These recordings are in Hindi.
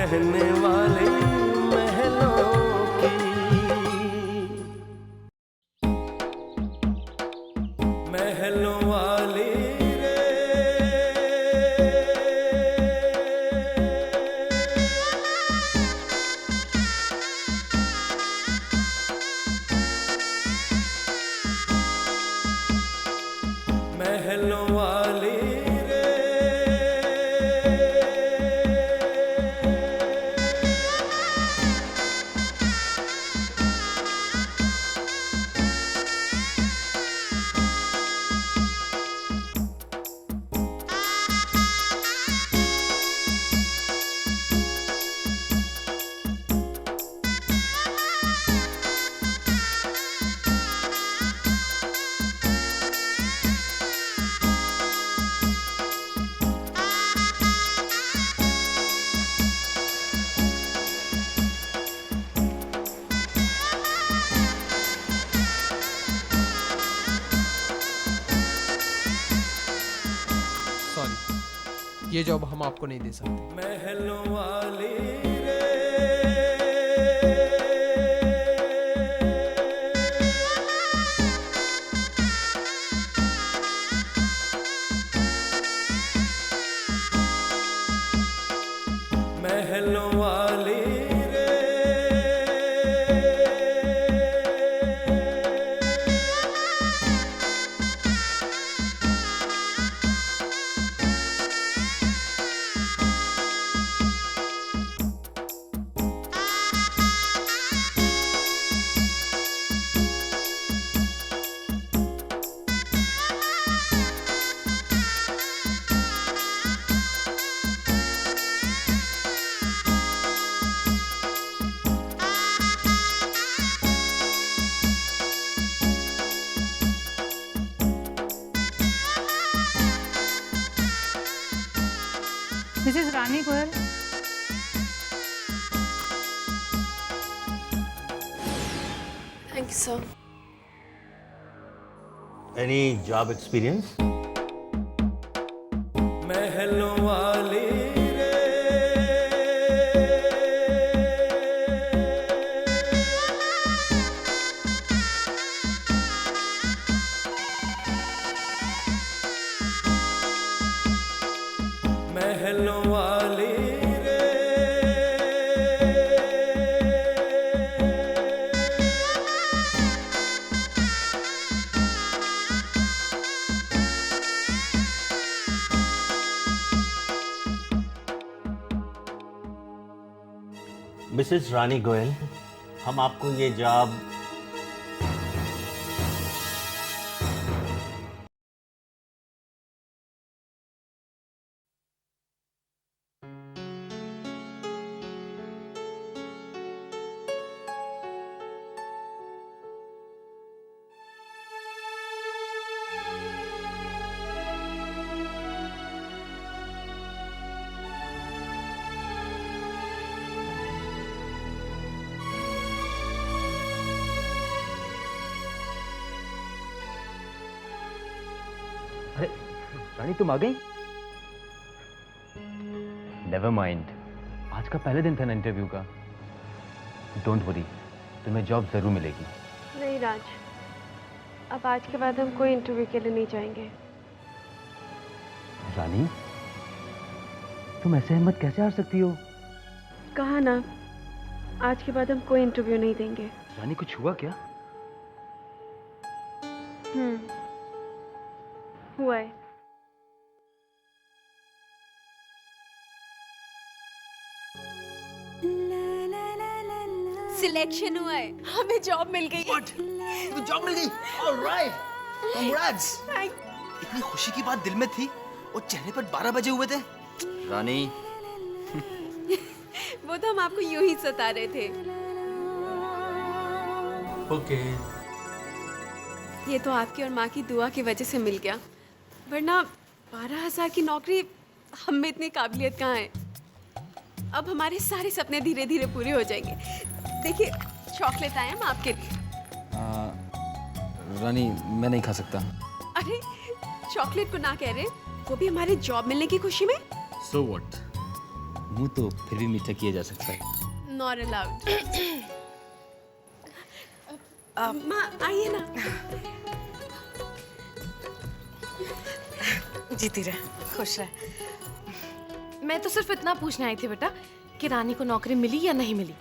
रहने वाले महलों की, महलों वाली रे। महलों वाली रे। सॉरी, ये जॉब हम आपको नहीं दे सकते। महलों वाली रे। महलों वाली रे। Mrs. Rani Goyal. Thank you, sir. Any job experience? महलों वाली रे। महलों वाली रे। मिसेस रानी गोयल, हम आपको ये जॉब अरे रानी, तुम आ गई? नेवर माइंड, आज का पहले दिन था ना इंटरव्यू का। डोंट वरी, तुम्हें जॉब जरूर मिलेगी। नहीं राज, अब आज के बाद हम कोई इंटरव्यू के लिए नहीं जाएंगे। रानी, तुम ऐसे हिम्मत कैसे हार सकती हो? कहा ना, आज के बाद हम कोई इंटरव्यू नहीं देंगे। रानी, कुछ हुआ क्या? हुआ है। सिलेक्शन हुआ है, हमें जॉब मिल गई। तो जॉब मिल गई। Alright, congrats. इतनी खुशी की बात दिल में थी और चेहरे पर 12 बजे हुए थे। रानी, वो तो हम आपको यूं ही सता रहे थे। ओके। ये तो आपकी और माँ की दुआ की वजह से मिल गया, वरना 12,000 की नौकरी हम में इतनी काबिलियत कहाँ है। अब हमारे सारे सपने धीरे धीरे पूरे हो जाएंगे। देखिए, चॉकलेट आए हम आपके लिए। रानी, मैं नहीं खा सकता। अरे चॉकलेट को ना कह रहे, वो भी हमारे जॉब मिलने की खुशी में। सो व्हाट, मुंह तो फिर भी मीठा किया जा सकता है। Not allowed. माँ आइए ना। जीती रहे, खुश रहे। मैं तो सिर्फ इतना पूछने आई थी बेटा कि रानी को नौकरी मिली या नहीं मिली,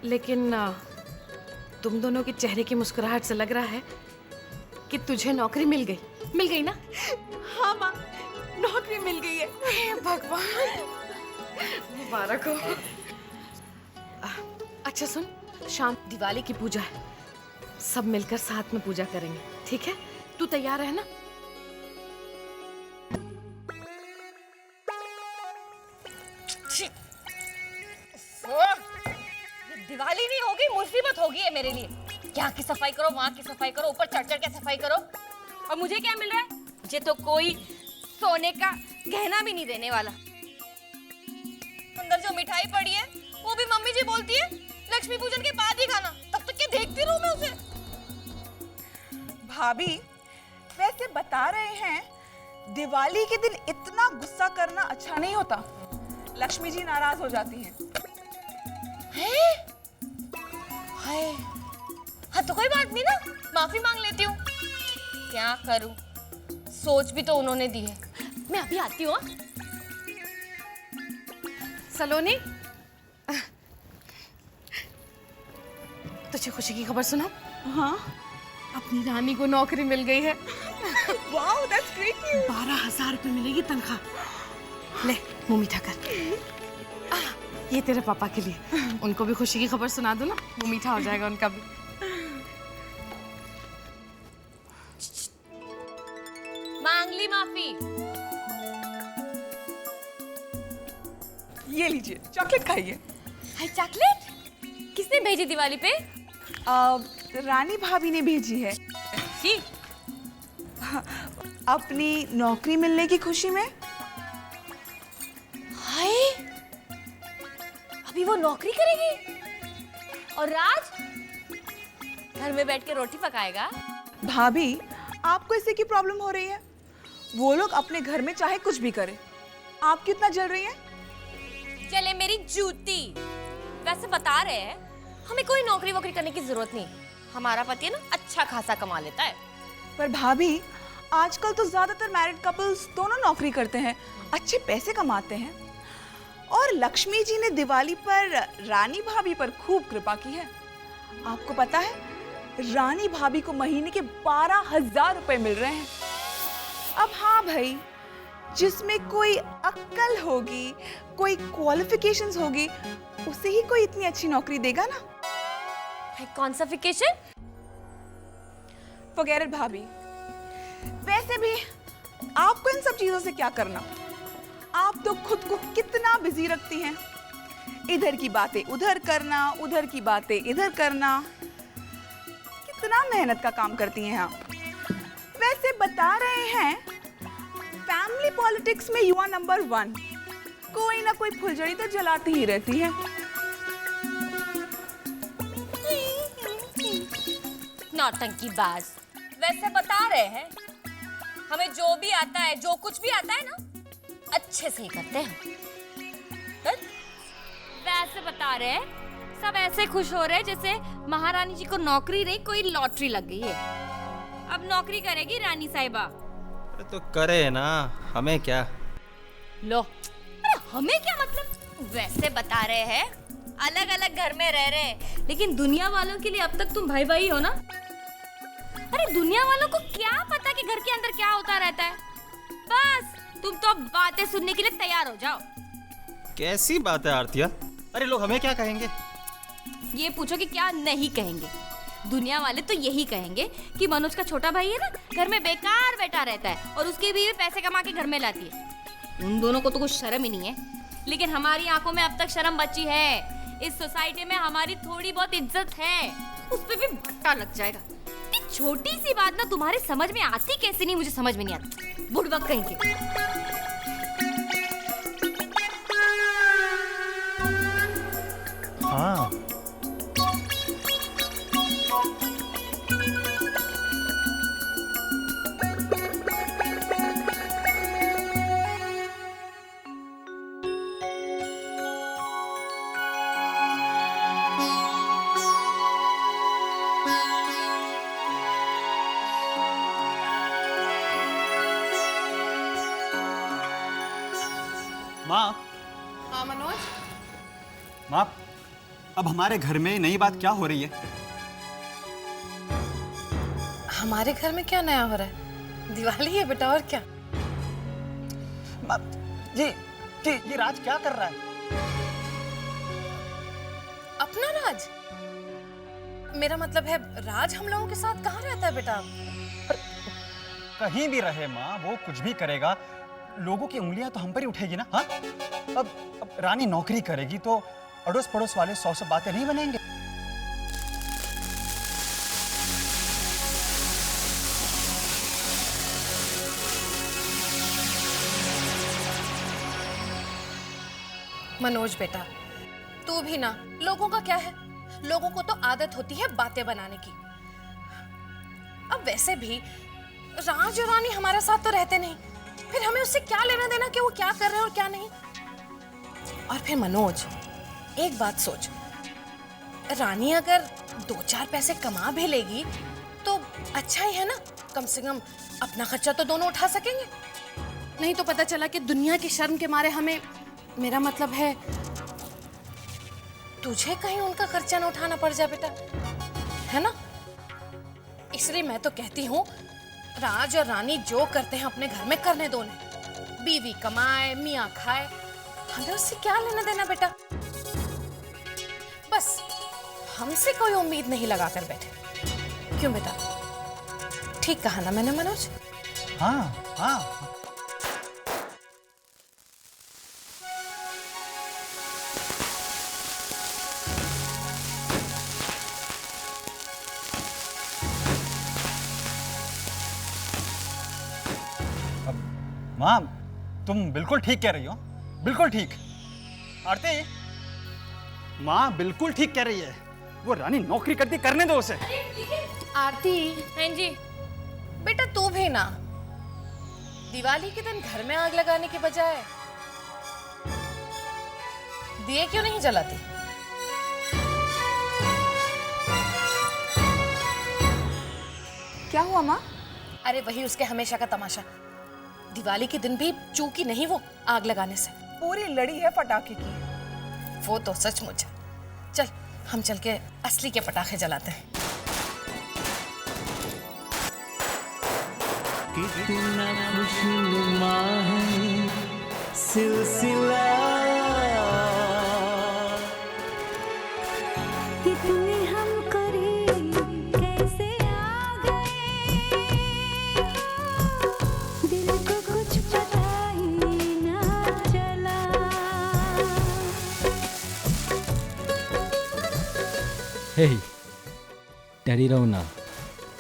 लेकिन तुम दोनों के चेहरे की मुस्कुराहट से लग रहा है कि तुझे नौकरी मिल गई ना? हाँ माँ, नौकरी मिल गई है। हे भगवान, मुबारक हो। अच्छा सुन, शाम दिवाली की पूजा है, सब मिलकर साथ में पूजा करेंगे, ठीक है? तू तैयार है ना? दिवाली नहीं होगी, मुसीबत होगी है मेरे लिए। यहाँ की सफाई करो, वहाँ की सफाई करो, ऊपर चढ़ चढ़ के सफाई करो, और मुझे क्या मिल रहा है? मुझे तो कोई सोने का गहना भी नहीं देने वाला। अंदर जो मिठाई पड़ी है वो भी मम्मी जी बोलती है लक्ष्मी पूजन के बाद ही खाना। तब तक क्या देखती रहूं मैं उसे? भाभी, वैसे बता रहे हैं दिवाली के दिन इतना गुस्सा करना अच्छा नहीं होता, लक्ष्मी जी नाराज हो जाती हैं। हाय, हाँ तो कोई बात नहीं ना, माफी मांग लेती हूँ। क्या करूँ, सोच भी तो उन्होंने दी है। मैं अभी आती हूँ। सलोनी, तुझे खुशी की खबर सुना? हाँ, अपनी रानी को नौकरी मिल गई है। Wow, that's great news. 12,000 रुपये मिलेगी तनख्वाह। ले मुंह मीठा कर। ये तेरे पापा के लिए, उनको भी खुशी की खबर सुना दो ना, मुंह मीठा हो जाएगा उनका भी। मांग ली माफी। ये लीजिए, चॉकलेट खाइए। हाय, चॉकलेट किसने भेजी दिवाली पे? रानी भाभी ने भेजी है, जी। अपनी नौकरी मिलने की खुशी में। हाय, अभी वो नौकरी करेगी और राज घर में बैठ के रोटी पकाएगा। भाभी, आपको इससे की प्रॉब्लम हो रही है? वो लोग अपने घर में चाहे कुछ भी करें, आप क्यों इतना जल रही हैं? चले मेरी जूती। वैसे बता रहे हैं हमें कोई नौकरी वोकरी करने की जरूरत नहीं, हमारा पति है ना अच्छा खासा कमा लेता है। पर भाभी, आजकल तो ज्यादातर मैरिड कपल्स दोनों नौकरी करते हैं, अच्छे पैसे कमाते हैं। और लक्ष्मी जी ने दिवाली पर रानी भाभी पर खूब कृपा की है। आपको पता है, रानी भाभी को महीने के 12,000 रुपए मिल रहे हैं। अब हाँ भाई, जिसमें कोई अक्ल होगी, कोई क्वालिफिकेशंस होगी, उसे ही कोई इतनी अच्छी नौकरी देगा ना। कौन सा फिकेशन? फॉरगेट इट भाभी। वैसे भी आपको इन सब चीजों से क्या करना? आप तो खुद को कितना बिजी रखती हैं, इधर की बातें उधर करना, उधर की बातें इधर करना, कितना मेहनत का काम करती हैं आप। वैसे बता रहे हैं, फैमिली पॉलिटिक्स में यू आर नंबर 1। कोई ना कोई फुलझड़ी तो जलाती ही रहती है। नौटंकी बाज। वैसे बता रहे हैं हमें जो भी आता है, जो कुछ भी आता है ना, अच्छे से ही करते हैं। वैसे बता रहे हैं सब ऐसे खुश हो रहे हैं जैसे महारानी जी को नौकरी नहीं, कोई लॉटरी लग गई है। अब नौकरी करेगी रानी साहिबा। अरे तो करे ना, हमें क्या? लो, अरे हमें क्या मतलब? वैसे बता रहे हैं अलग अलग घर में रह रहे हैं, लेकिन दुनिया वालों के लिए अब तक तुम भाई भाई हो ना। अरे दुनिया वालों को क्या पता कि घर के अंदर क्या होता रहता है। बस तुम तो अब बातें सुनने के लिए तैयार हो जाओ। कैसी बात है आरतिया? अरे लोग हमें क्या कहेंगे? ये पूछो कि क्या नहीं कहेंगे। दुनिया वाले तो यही कहेंगे कि मनोज का छोटा भाई है ना, घर में बेकार बैठा रहता है और उसकी बीवी पैसे कमा के घर में लाती है। उन दोनों को तो कुछ शर्म ही नहीं है, लेकिन हमारी आंखों में अब तक शर्म बची है। इस सोसाइटी में हमारी थोड़ी बहुत इज्जत है, उस पे भी भट्टा लग जाएगा। ये छोटी सी बात ना तुम्हारे समझ में आती कैसे नहीं, मुझे समझ में नहीं आती। बुड़बक कहीं के। हाँ, मनोज। माँ, अब हमारे घर में नई बात क्या हो रही है? हमारे घर में क्या नया हो रहा है? दिवाली है बेटा, और क्या? माँ, ये राज क्या कर रहा है? अपना राज? मेरा मतलब है राज हम लोगों के साथ कहाँ रहता है बेटा? कहीं भी रहे माँ, वो कुछ भी करेगा, लोगों की उंगलियां तो हम पर ही उठेगी ना। हाँ, अब रानी नौकरी करेगी तो अड़ोस पड़ोस वाले 100 बातें नहीं बनेंगे। मनोज बेटा, तू भी ना, लोगों का क्या है, लोगों को तो आदत होती है बातें बनाने की। अब वैसे भी राज और रानी हमारे साथ तो रहते नहीं, फिर हमें उससे क्या लेना देना कि वो क्या कर रहे हैं और क्या नहीं। और फिर मनोज, एक बात सोच, रानी अगर 2-4 पैसे कमा भी लेगी तो अच्छा ही है ना, कम से कम अपना खर्चा तो दोनों उठा सकेंगे। नहीं तो पता चला कि दुनिया की शर्म के मारे हमें, मेरा मतलब है तुझे कहीं उनका खर्चा ना उठाना पड़ जाए बेटा, है ना? इसलिए मैं तो कहती हूँ राज और रानी जो करते हैं अपने घर में करने दो उन्हें। बीवी कमाए, मियाँ खाए, हमें उससे क्या लेना देना बेटा। बस हमसे कोई उम्मीद नहीं लगा कर बैठे। क्यों बेटा, ठीक कहा ना मैंने मनोज? हाँ हाँ। माँ, तुम बिल्कुल ठीक कह रही हो, बिल्कुल ठीक। आरती, माँ बिल्कुल ठीक कह रही है, वो रानी नौकरी करती, करने दो उसे। आरती, हाँ जी। बेटा तू भी ना, दिवाली के दिन घर में आग लगाने के बजाय दिए क्यों नहीं जलाती? क्या हुआ माँ? अरे वही उसके हमेशा का तमाशा, दिवाली के दिन भी चूकी नहीं वो आग लगाने से। पूरी लड़ी है पटाखे की। वो तो सचमुच। चल हम चल के असली के पटाखे जलाते हैं। कितना खुशनुमा है सिलसिला, कितने हम करीब कैसे आ गए, दिल को कुछ पता ही ना चला। हे, डरी रहो ना,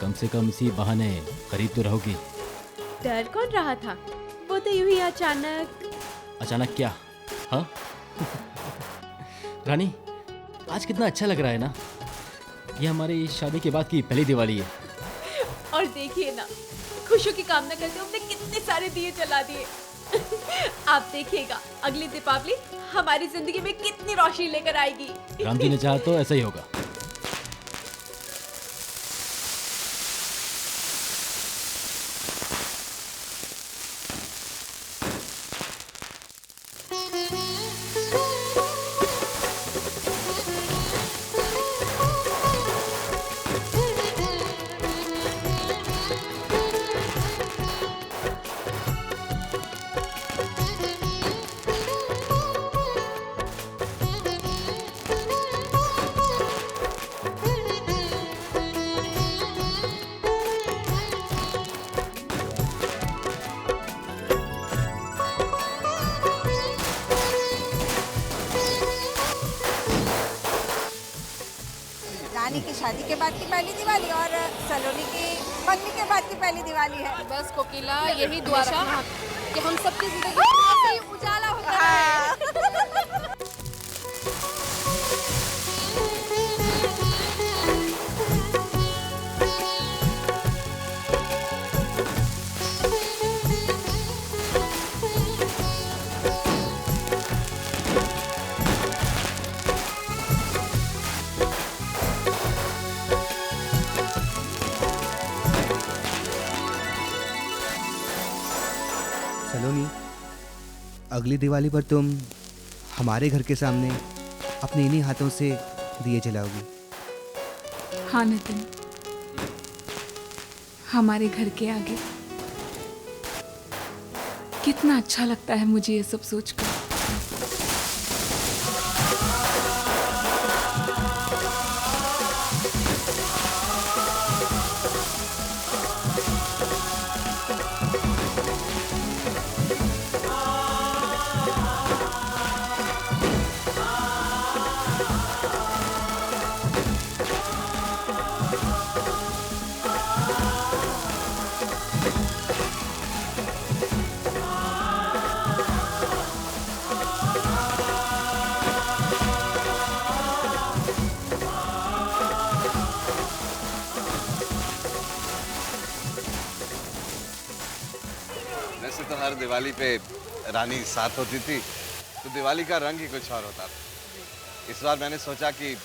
कम से कम इसी बहाने करीब तो रहोगी। डर कौन रहा था, वो तो यूं ही अचानक। अचानक क्या? हाँ? रानी, आज कितना अच्छा लग रहा है ना। ये हमारी शादी के बाद की पहली दिवाली है। और देखिए ना, खुशियों की कामना करते हमने कितने सारे दिए जला दिए। आप देखिएगा अगली दीपावली हमारी जिंदगी में कितनी रोशनी लेकर आएगी। राम जी ने चाहा तो ऐसा ही होगा। रानी की शादी के बाद की पहली दिवाली और सलोनी की मंगनी के बाद की पहली दिवाली है। बस कोकिला, यही दुआ रखना कि हम सबकी जिंदगी में ऐसे ही उजाला होता रहे। सलोनी, अगली दिवाली पर तुम हमारे घर के सामने अपने इन्हीं हाथों से दिए जलाओगी? हाँ नितिन, हमारे घर के आगे। कितना अच्छा लगता है मुझे ये सब सोचकर। वैसे तो हर दिवाली पे रानी साथ होती थी, तो दिवाली का रंग ही कुछ और होता था। इस बार मैंने सोचा कि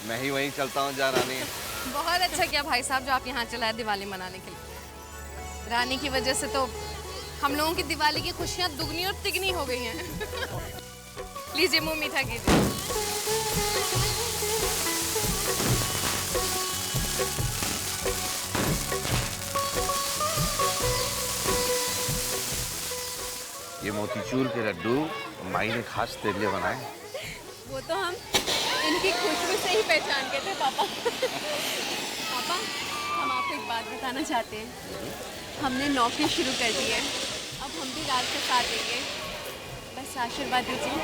मैं ही वहीं चलता हूँ जहाँ रानी है। बहुत अच्छा किया भाई साहब जो आप यहाँ चलाए दिवाली मनाने के लिए। रानी की वजह से तो हम लोगों की दिवाली की खुशियाँ दुगनी और तिगनी हो गई हैं। लीजिए मुंह मीठा कीजिए। ये मोतीचूर के लड्डू माई ने खास तेरे लिए बनाए। वो तो हम इनकी खुशबू से ही पहचान गए थे पापा। पापा, हम आपको एक बात बताना चाहते हैं। हमने नौकरी शुरू कर दी है, अब हम भी राज का साथ देंगे। बस आशीर्वाद दीजिए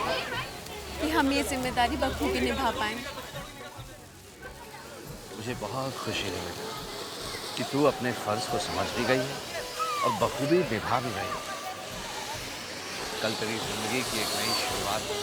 कि हम ये जिम्मेदारी बखूबी निभा पाएं। मुझे बहुत खुशी है बेटा कि तू अपने फर्ज को समझ भी गई है और बखूबी निभा भी गई। कल तेरी जिंदगी की एक नई शुरुआत है।